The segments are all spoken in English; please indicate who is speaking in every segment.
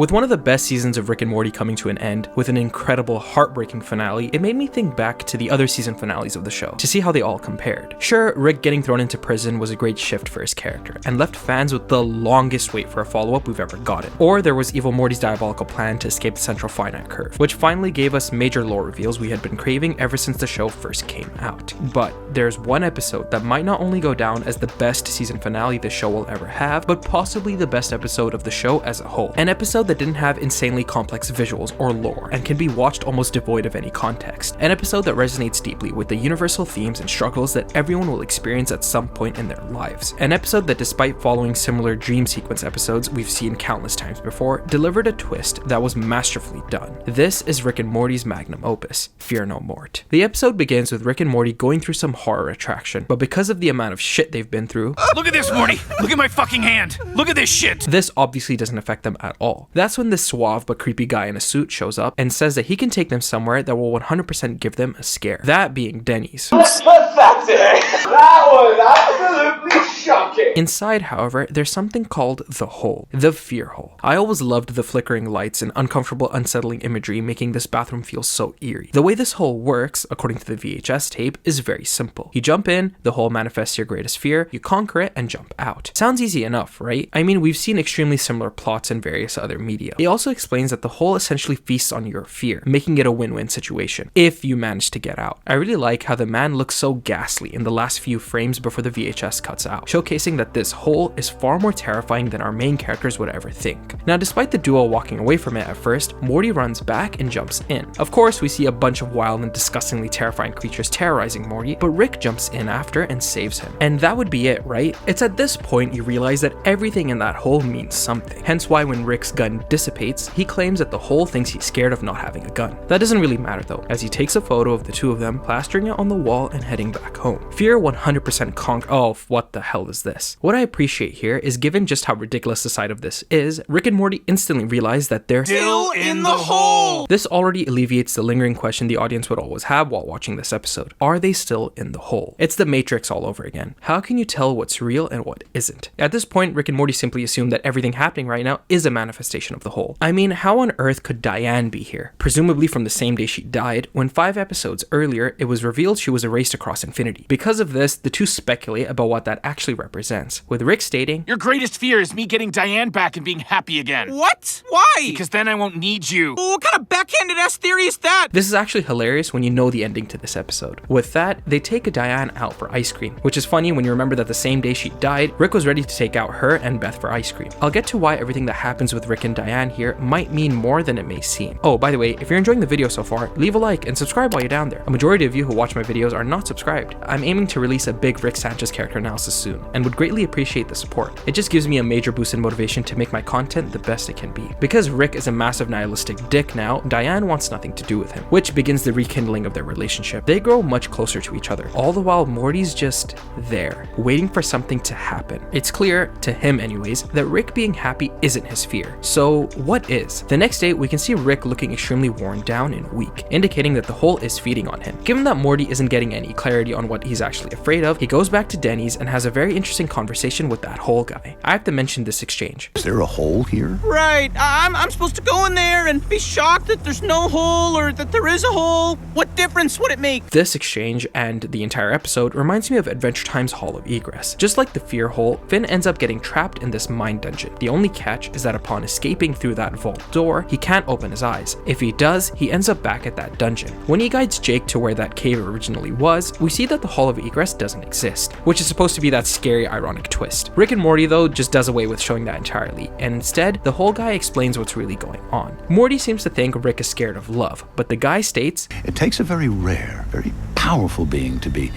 Speaker 1: With one of the best seasons of Rick and Morty coming to an end, with an incredible, heartbreaking finale, it made me think back to the other season finales of the show, to see how they all compared. Sure, Rick getting thrown into prison was a great shift for his character, and left fans with the longest wait for a follow-up we've ever gotten. Or there was Evil Morty's diabolical plan to escape the central finite curve, which finally gave us major lore reveals we had been craving ever since the show first came out. But there's one episode that might not only go down as the best season finale the show will ever have, but possibly the best episode of the show as a whole. An episode that didn't have insanely complex visuals or lore, and can be watched almost devoid of any context. An episode that resonates deeply with the universal themes and struggles that everyone will experience at some point in their lives. An episode that, despite following similar dream sequence episodes we've seen countless times before, delivered a twist that was masterfully done. This is Rick and Morty's Magnum Opus, Fear No Mort. The episode begins with Rick and Morty going through some horror attraction, but because of the amount of shit they've been through—
Speaker 2: Look at this, Morty! Look at my fucking hand! Look at this shit!
Speaker 1: This obviously doesn't affect them at all. That's when this suave but creepy guy in a suit shows up and says that he can take them somewhere that will 100% give them a scare. That being Denny's.
Speaker 3: That's pathetic! That was absolutely shocking!
Speaker 1: Inside, however, there's something called the Hole, the Fear Hole. I always loved the flickering lights and uncomfortable, unsettling imagery making this bathroom feel so eerie. The way this hole works, according to the VHS tape, is very simple. You jump in, the hole manifests your greatest fear, you conquer it, and jump out. Sounds easy enough, right? I mean, we've seen extremely similar plots in various other media. He also explains that the hole essentially feasts on your fear, making it a win-win situation, if you manage to get out. I really like how the man looks so ghastly in the last few frames before the VHS cuts out, showcasing that this hole is far more terrifying than our main characters would ever think. Now, despite the duo walking away from it at first, Morty runs back and jumps in. Of course, we see a bunch of wild and disgustingly terrifying creatures terrorizing Morty, but Rick jumps in after and saves him. And that would be it, right? It's at this point you realize that everything in that hole means something. Hence why when Rick's gun dissipates, he claims that the hole thinks he's scared of not having a gun. That doesn't really matter though, as he takes a photo of the two of them, plastering it on the wall and heading back home. Fear 100% Oh, what the hell is this? What I appreciate here is, given just how ridiculous the side of this is, Rick and Morty instantly realize that they're
Speaker 2: Still in the hole!
Speaker 1: This already alleviates the lingering question the audience would always have while watching this episode. Are they still in the hole? It's the Matrix all over again. How can you tell what's real and what isn't? At this point, Rick and Morty simply assume that everything happening right now is a manifestation of the hole. I mean, how on earth could Diane be here? Presumably from the same day she died, when 5 episodes earlier, it was revealed she was erased across infinity. Because of this, the two speculate about what that actually represents, with Rick stating,
Speaker 2: Your greatest fear is me getting Diane back and being happy again.
Speaker 4: What? Why?
Speaker 2: Because then I won't need you.
Speaker 4: What kind of backhanded-ass theory is that?
Speaker 1: This is actually hilarious when you know the ending to this episode. With that, they take Diane out for ice cream, which is funny when you remember that the same day she died, Rick was ready to take out her and Beth for ice cream. I'll get to why everything that happens with Rick and Diane here might mean more than it may seem. Oh, by the way, if you're enjoying the video so far, leave a like and subscribe while you're down there. A majority of you who watch my videos are not subscribed. I'm aiming to release a big Rick Sanchez character analysis soon, and would greatly appreciate the support. It just gives me a major boost in motivation to make my content the best it can be. Because Rick is a massive nihilistic dick now, Diane wants nothing to do with him, which begins the rekindling of their relationship. They grow much closer to each other, all the while Morty's just there, waiting for something to happen. It's clear, to him anyways, that Rick being happy isn't his fear. So what is? The next day, we can see Rick looking extremely worn down and weak, indicating that the hole is feeding on him. Given that Morty isn't getting any clarity on what he's actually afraid of, he goes back to Denny's and has a very interesting conversation with that hole guy. I have to mention this exchange.
Speaker 5: Is there a hole here?
Speaker 4: Right. I'm supposed to go in there and be shocked that there's no hole or that there is a hole. What difference would it make?
Speaker 1: This exchange and the entire episode reminds me of Adventure Time's Hall of Egress. Just like the Fear Hole, Finn ends up getting trapped in this mind dungeon. The only catch is that upon escaping through that vault door, he can't open his eyes. If he does, he ends up back at that dungeon. When he guides Jake to where that cave originally was, we see that the Hall of Egress doesn't exist, which is supposed to be that scary, ironic twist. Rick and Morty, though, just does away with showing that entirely, and instead, the whole guy explains what's really going on. Morty seems to think Rick is scared of love, but the guy states,
Speaker 5: It takes a very rare, very powerful being to be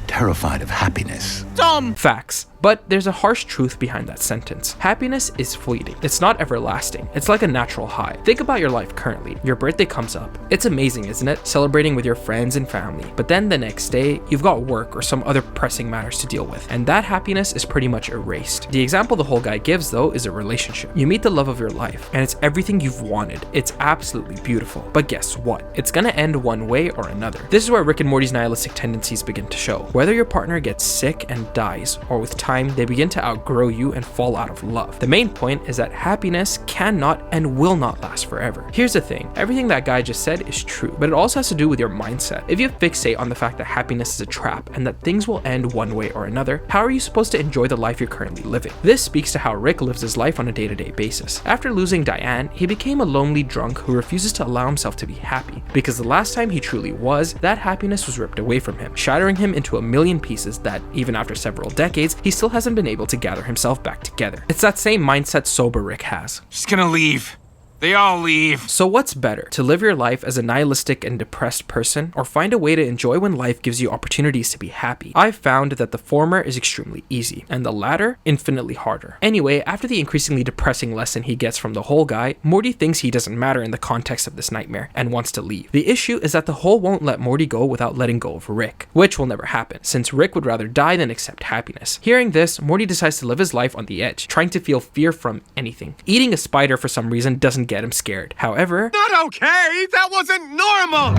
Speaker 5: terrified of happiness.
Speaker 4: Dumb.
Speaker 1: Facts. But there's a harsh truth behind that sentence. Happiness is fleeting. It's not everlasting. It's like a natural high. Think about your life currently. Your birthday comes up. It's amazing, isn't it? Celebrating with your friends and family. But then the next day, you've got work or some other pressing matters to deal with, and that happiness is pretty much erased. The example the whole guy gives, though, is a relationship. You meet the love of your life, and it's everything you've wanted. It's absolutely beautiful. But guess what? It's gonna end one way or another. This is where Rick and Morty's nihilistic tendencies begin to show. Whether your partner gets sick and dies, or with time time, they begin to outgrow you and fall out of love. The main point is that happiness cannot and will not last forever. Here's the thing, everything that guy just said is true, but it also has to do with your mindset. If you fixate on the fact that happiness is a trap and that things will end one way or another, how are you supposed to enjoy the life you're currently living? This speaks to how Rick lives his life on a day-to-day basis. After losing Diane, he became a lonely drunk who refuses to allow himself to be happy, because the last time he truly was, that happiness was ripped away from him, shattering him into a million pieces that, even after several decades, he still hasn't been able to gather himself back together. It's that same mindset sober Rick has.
Speaker 2: Just gonna leave. They all leave.
Speaker 1: So what's better, to live your life as a nihilistic and depressed person, or find a way to enjoy when life gives you opportunities to be happy? I've found that the former is extremely easy, and the latter, infinitely harder. Anyway, after the increasingly depressing lesson he gets from the whole guy, Morty thinks he doesn't matter in the context of this nightmare, and wants to leave. The issue is that the whole won't let Morty go without letting go of Rick, which will never happen, since Rick would rather die than accept happiness. Hearing this, Morty decides to live his life on the edge, trying to feel fear from anything. Eating a spider for some reason doesn't get him scared. However,
Speaker 2: Not okay! That wasn't normal!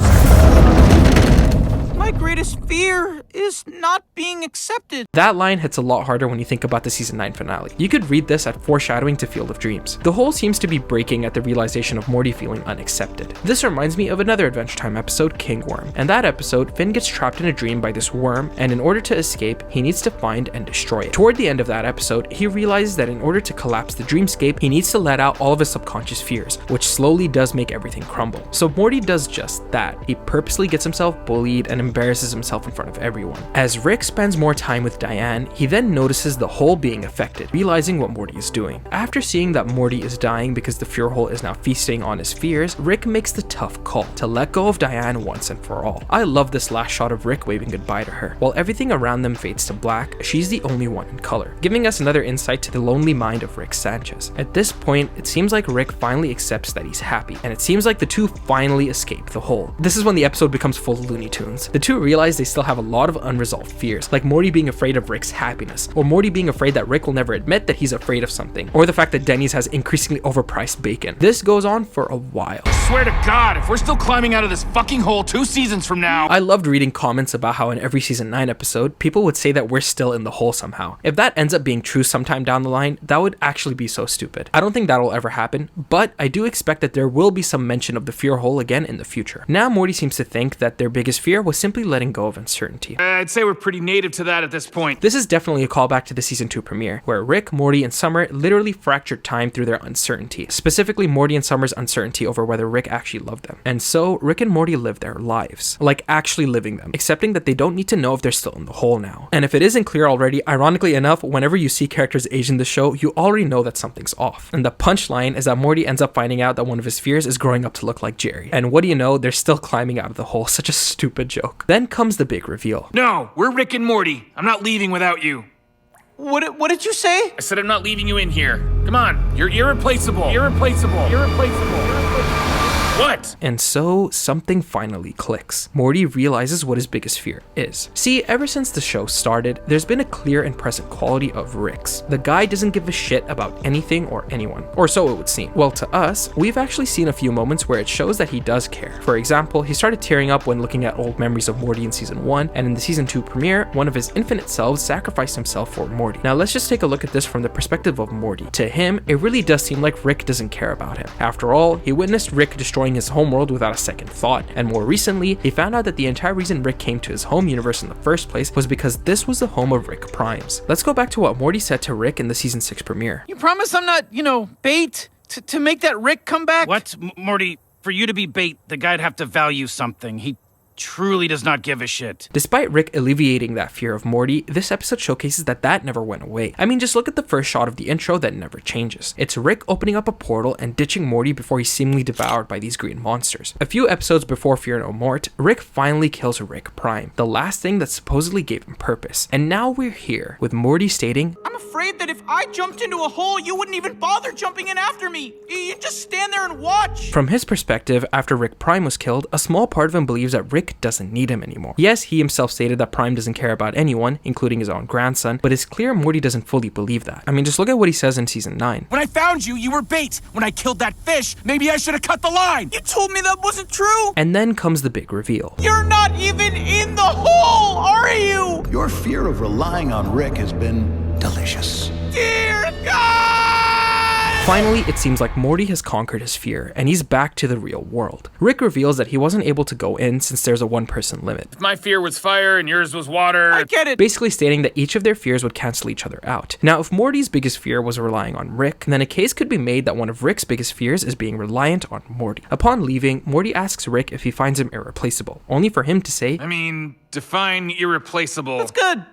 Speaker 4: My greatest fear is not being accepted.
Speaker 1: that line hits a lot harder when you think about the season 9 finale. You could read this at foreshadowing to Field of Dreams. The whole seems to be breaking at the realization of Morty feeling unaccepted. This reminds me of another Adventure Time episode, King Worm. In that episode, Finn gets trapped in a dream by this worm, and in order to escape, he needs to find and destroy it. Toward the end of that episode, he realizes that in order to collapse the dreamscape, he needs to let out all of his subconscious fears, which slowly does make everything crumble. So Morty does just that. He purposely gets himself bullied and embarrasses himself in front of everyone. As Rick spends more time with Diane, he then notices the hole being affected, realizing what Morty is doing. After seeing that Morty is dying because the fear hole is now feasting on his fears, Rick makes the tough call to let go of Diane once and for all. I love this last shot of Rick waving goodbye to her. While everything around them fades to black, she's the only one in color, giving us another insight to the lonely mind of Rick Sanchez. At this point, it seems like Rick finally accepts that he's happy, and it seems like the two finally escape the hole. This is when the episode becomes full of Looney Tunes. The two realize they still have a lot of unresolved fears, like Morty being afraid of Rick's happiness, or Morty being afraid that Rick will never admit that he's afraid of something, or the fact that Denny's has increasingly overpriced bacon. This goes on for a while.
Speaker 2: Swear to God, if we're still climbing out of this fucking hole 2 seasons from now.
Speaker 1: I loved reading comments about how in every season 9 episode, people would say that we're still in the hole somehow. If that ends up being true sometime down the line, that would actually be so stupid. I don't think that'll ever happen, but I do expect that there will be some mention of the fear hole again in the future. Now Morty seems to think that their biggest fear was simply letting go of uncertainty.
Speaker 2: I'd say we're pretty native to that at this point.
Speaker 1: This is definitely a callback to the season 2 premiere, where Rick, Morty, and Summer literally fractured time through their uncertainty, specifically Morty and Summer's uncertainty over whether Rick actually loved them. And so, Rick and Morty live their lives, like actually living them, accepting that they don't need to know if they're still in the hole now. And if it isn't clear already, ironically enough, whenever you see characters age in the show, you already know that something's off. And the punchline is that Morty ends up finding out that one of his fears is growing up to look like Jerry. And what do you know, they're still climbing out of the hole. Such a stupid joke. Then comes the big reveal.
Speaker 2: No, we're Rick and Morty. I'm not leaving without you.
Speaker 4: What did you say?
Speaker 2: I said I'm not leaving you in here. Come on, you're irreplaceable. Irreplaceable. Irreplaceable. What?
Speaker 1: And so, something finally clicks. Morty realizes what his biggest fear is. See, ever since the show started, there's been a clear and present quality of Rick's. The guy doesn't give a shit about anything or anyone, or so it would seem. Well, to us, we've actually seen a few moments where it shows that he does care. For example, he started tearing up when looking at old memories of Morty in season 1, and in the season 2 premiere, one of his infinite selves sacrificed himself for Morty. Now let's just take a look at this from the perspective of Morty. To him, it really does seem like Rick doesn't care about him. After all, he witnessed Rick destroying his homeworld without a second thought, and more recently, he found out that the entire reason Rick came to his home universe in the first place was because this was the home of Rick Primes. Let's go back to what Morty said to Rick in the season 6 premiere.
Speaker 4: You promise I'm not, bait to make that Rick come back?
Speaker 2: What? Morty, for you to be bait, the guy'd have to value something. He truly does not give a shit.
Speaker 1: Despite Rick alleviating that fear of Morty, this episode showcases that never went away. I mean, just look at the first shot of the intro that never changes. It's Rick opening up a portal and ditching Morty before he's seemingly devoured by these green monsters. A few episodes before Fear No Mort, Rick finally kills Rick Prime, the last thing that supposedly gave him purpose. And now we're here, with Morty stating,
Speaker 4: I'm afraid that if I jumped into a hole, you wouldn't even bother jumping in after me. You'd just stand there and watch.
Speaker 1: From his perspective, after Rick Prime was killed, a small part of him believes that Rick doesn't need him anymore. Yes, he himself stated that Prime doesn't care about anyone, including his own grandson, but it's clear Morty doesn't fully believe that. I mean, just look at what he says in season 9.
Speaker 2: When I found you, you were bait. When I killed that fish, maybe I should have cut the line.
Speaker 4: You told me that wasn't true.
Speaker 1: And then comes the big reveal.
Speaker 4: You're not even in the hole, are you?
Speaker 5: Your fear of relying on Rick has been delicious.
Speaker 4: Dear God!
Speaker 1: Finally, it seems like Morty has conquered his fear, and he's back to the real world. Rick reveals that he wasn't able to go in since there's a one-person limit,
Speaker 2: If my fear was fire and yours was water.
Speaker 4: I get it.
Speaker 1: basically stating that each of their fears would cancel each other out. Now, if Morty's biggest fear was relying on Rick, then a case could be made that one of Rick's biggest fears is being reliant on Morty. Upon leaving, Morty asks Rick if he finds him irreplaceable, only for him to say,
Speaker 2: I mean, define irreplaceable.
Speaker 4: That's good.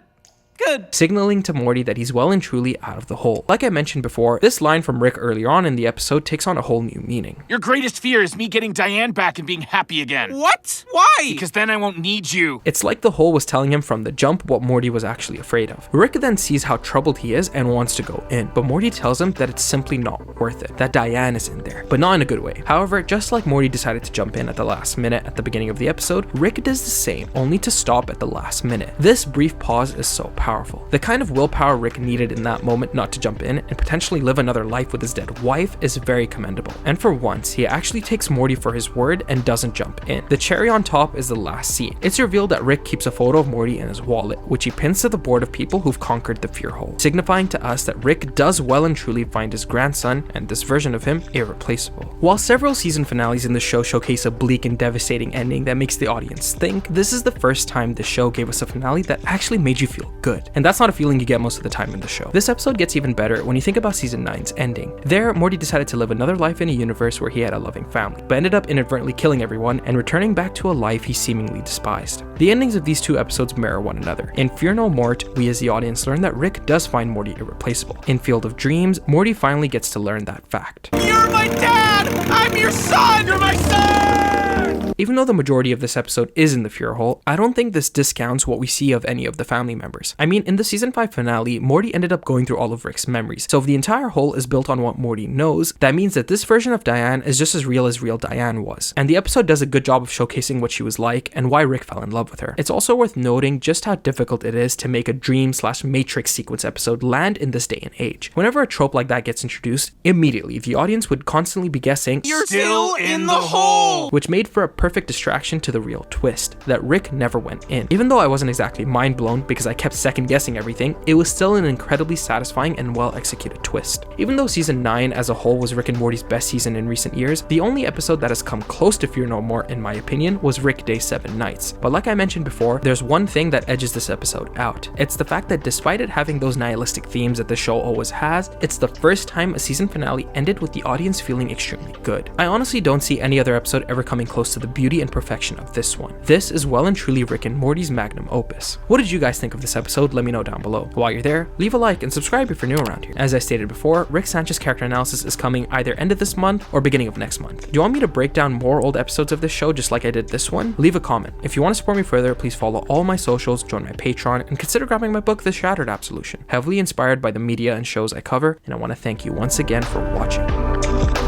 Speaker 4: Good.
Speaker 1: signaling to Morty that he's well and truly out of the hole. Like I mentioned before, this line from Rick earlier on in the episode takes on a whole new meaning.
Speaker 2: Your greatest fear is me getting Diane back and being happy again.
Speaker 4: What? Why?
Speaker 2: Because then I won't need you.
Speaker 1: It's like the hole was telling him from the jump what Morty was actually afraid of. Rick then sees how troubled he is and wants to go in, but Morty tells him that it's simply not worth it, that Diane is in there, but not in a good way. However, just like Morty decided to jump in at the last minute at the beginning of the episode, Rick does the same, only to stop at the last minute. This brief pause is so powerful. The kind of willpower Rick needed in that moment not to jump in and potentially live another life with his dead wife is very commendable. And for once, he actually takes Morty for his word and doesn't jump in. The cherry on top is the last scene. It's revealed that Rick keeps a photo of Morty in his wallet, which he pins to the board of people who've conquered the fear hole, signifying to us that Rick does well and truly find his grandson, and this version of him, irreplaceable. While several season finales in the show showcase a bleak and devastating ending that makes the audience think, this is the first time the show gave us a finale that actually made you feel good. And that's not a feeling you get most of the time in the show. This episode gets even better when you think about season 9's ending. There, Morty decided to live another life in a universe where he had a loving family, but ended up inadvertently killing everyone and returning back to a life he seemingly despised. The endings of these two episodes mirror one another. In Fear No Mort, we as the audience learn that Rick does find Morty irreplaceable. In Field of Dreams, Morty finally gets to learn that fact.
Speaker 4: You're my dad! I'm your son! You're my son!
Speaker 1: Even though the majority of this episode is in the fear hole, I don't think this discounts what we see of any of the family members. I mean, in the season 5 finale, Morty ended up going through all of Rick's memories, so if the entire hole is built on what Morty knows, that means that this version of Diane is just as real Diane was. And the episode does a good job of showcasing what she was like and why Rick fell in love with her. It's also worth noting just how difficult it is to make a dream/matrix sequence episode land in this day and age. Whenever a trope like that gets introduced, immediately the audience would constantly be guessing,
Speaker 4: You're still in the hole!
Speaker 1: which made for a perfect distraction to the real twist, that Rick never went in. Even though I wasn't exactly mind blown because I kept second guessing everything, it was still an incredibly satisfying and well executed twist. Even though season 9 as a whole was Rick and Morty's best season in recent years, the only episode that has come close to Fear No More in my opinion was Rick Day 7 Nights. But like I mentioned before, there's one thing that edges this episode out. It's the fact that despite it having those nihilistic themes that the show always has, it's the first time a season finale ended with the audience feeling extremely good. I honestly don't see any other episode ever coming close to the beauty and perfection of this one. This is well and truly Rick and Morty's magnum opus. What did you guys think of this episode? Let me know down below. While you're there, leave a like and subscribe if you're new around here. As I stated before, Rick Sanchez's character analysis is coming either end of this month or beginning of next month. Do you want me to break down more old episodes of this show just like I did this one? Leave a comment. If you want to support me further, please follow all my socials, join my Patreon, and consider grabbing my book, The Shattered Absolution, heavily inspired by the media and shows I cover, and I want to thank you once again for watching.